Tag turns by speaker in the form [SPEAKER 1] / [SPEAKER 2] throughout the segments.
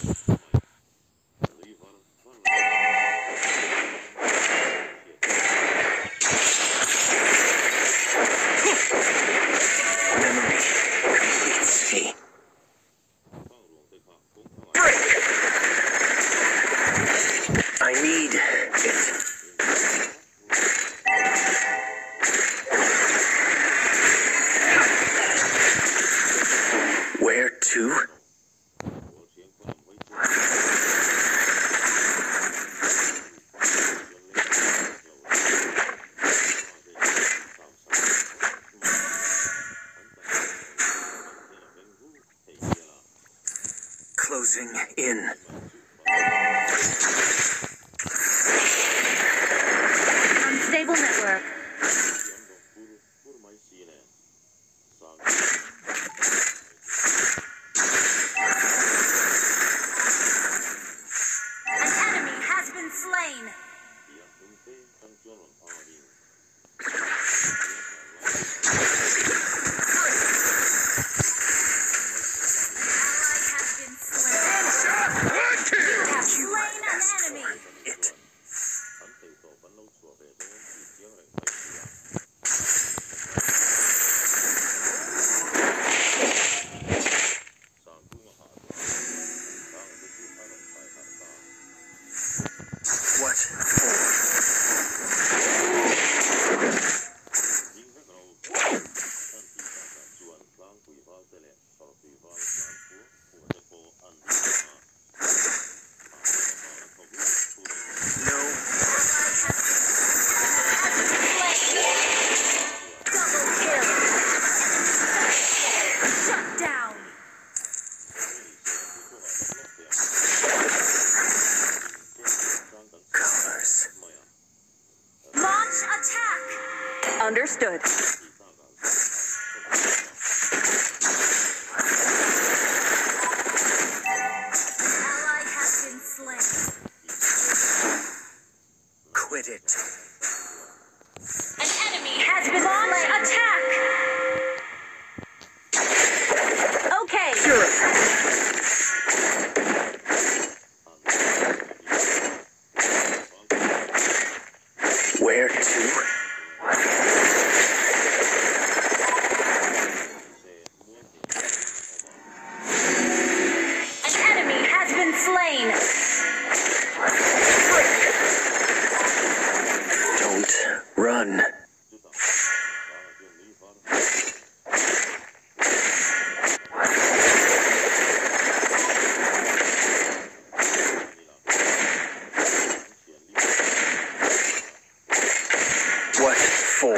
[SPEAKER 1] Memory completes me. Break! I need it. Where to? Closing in.
[SPEAKER 2] Unstable network. An enemy has been slain.
[SPEAKER 1] What for? No.
[SPEAKER 2] Double kill. Shut down.
[SPEAKER 1] Colors.
[SPEAKER 2] Launch attack. Understood. Ally has been slain.
[SPEAKER 1] Quit it.
[SPEAKER 2] An enemy has been launch attack. Okay.
[SPEAKER 1] Where to?
[SPEAKER 2] An enemy has been slain.
[SPEAKER 1] Don't run. What for?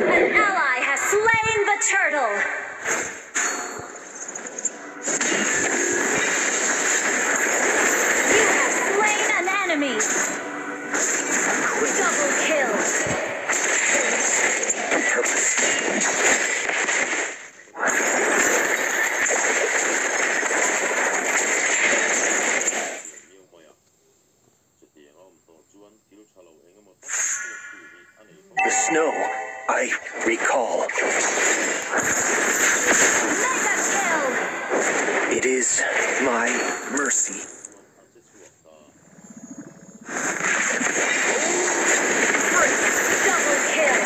[SPEAKER 2] An ally has slain the turtle. You have slain an enemy. Double kill.
[SPEAKER 1] Purpose. The snow, I recall.
[SPEAKER 2] Mega kill.
[SPEAKER 1] It is my mercy.
[SPEAKER 2] Double kill.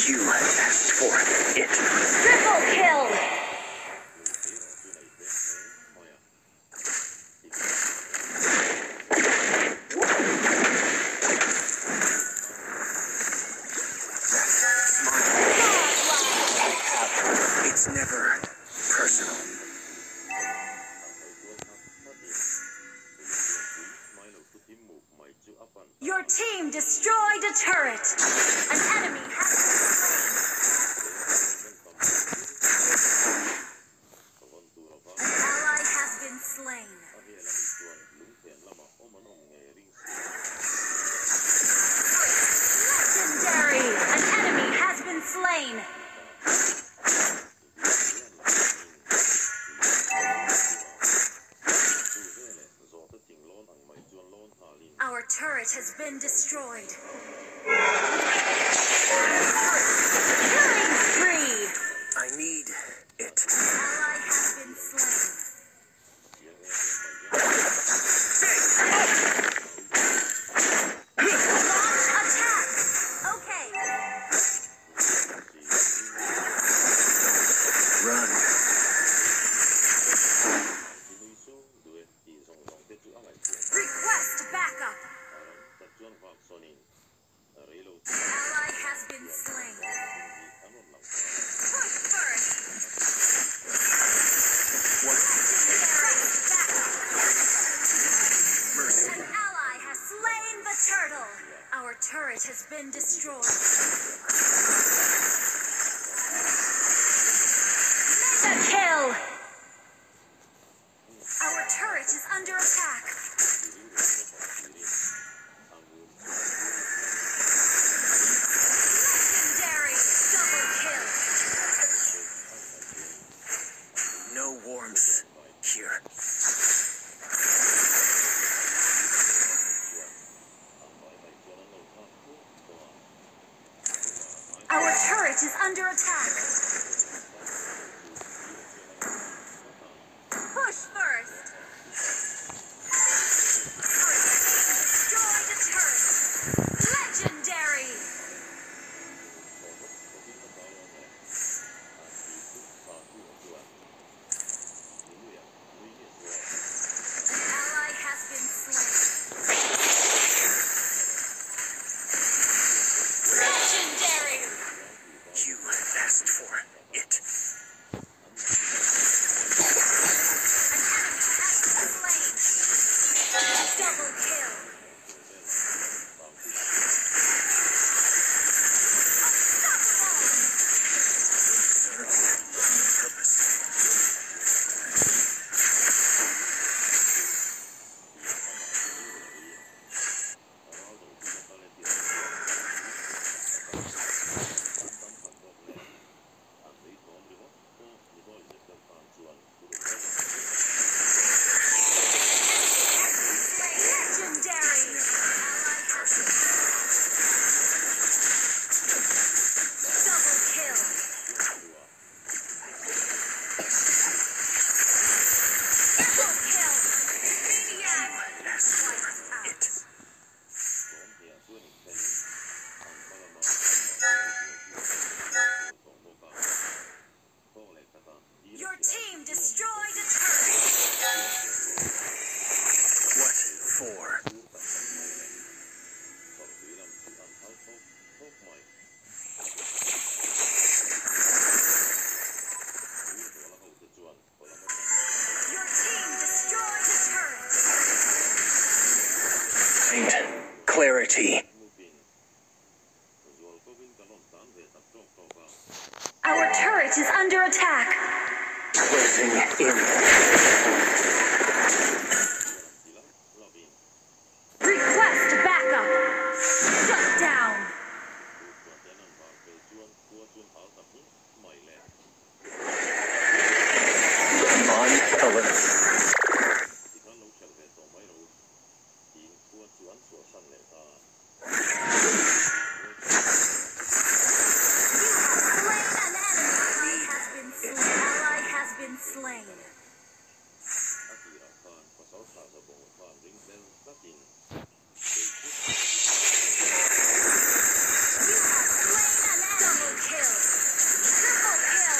[SPEAKER 1] You asked for it.
[SPEAKER 2] Triple kill.
[SPEAKER 1] It's never personal.
[SPEAKER 2] Your team destroyed a turret. An enemy has An ally has been slain. Legendary. An enemy has been slain. Our turret has been destroyed. Killing spree.
[SPEAKER 1] I need it.
[SPEAKER 2] Ally has been slain. Insta-kill! Our turret is under attack. Legendary! Double kill!
[SPEAKER 1] No warmth here.
[SPEAKER 2] Our turret is under attack. Push first. Destroy the turret. Legendary. An ally has been slain. Legendary.
[SPEAKER 1] You asked for it.
[SPEAKER 2] An enemy has been slain. Double kill. Your team destroyed a turret.
[SPEAKER 1] What for?
[SPEAKER 2] Your team destroyed a turret.
[SPEAKER 1] Find clarity.
[SPEAKER 2] Our turret is under attack.
[SPEAKER 1] Closing in.
[SPEAKER 2] Request backup. Shut down.
[SPEAKER 1] On alert.
[SPEAKER 2] Ally has been slain. Double kill. Triple kill.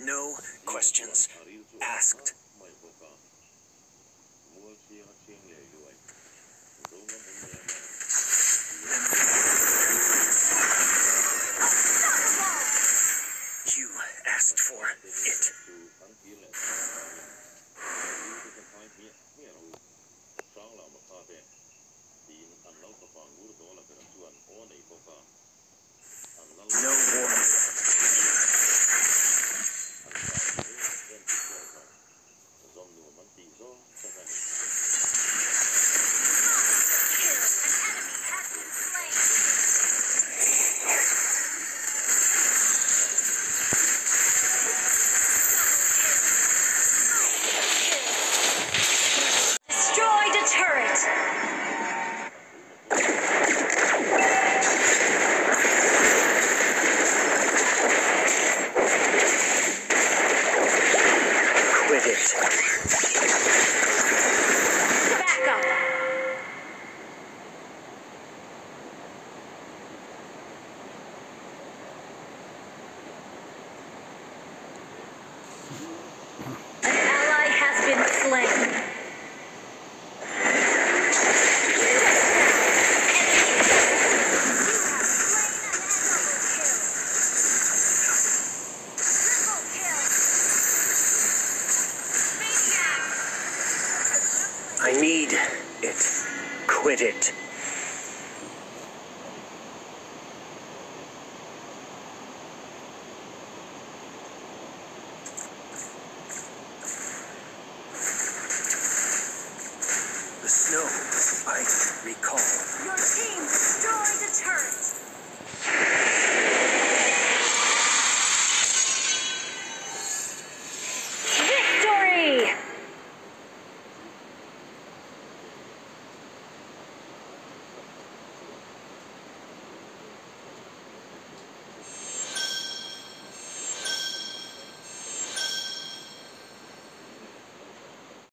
[SPEAKER 1] No questions asked. You asked for it. No warmth.
[SPEAKER 2] Kill. An enemy has been slain. Destroyed a turret.
[SPEAKER 1] Quit it.
[SPEAKER 2] Backup. An ally has been slain.
[SPEAKER 1] I need it. Quit it.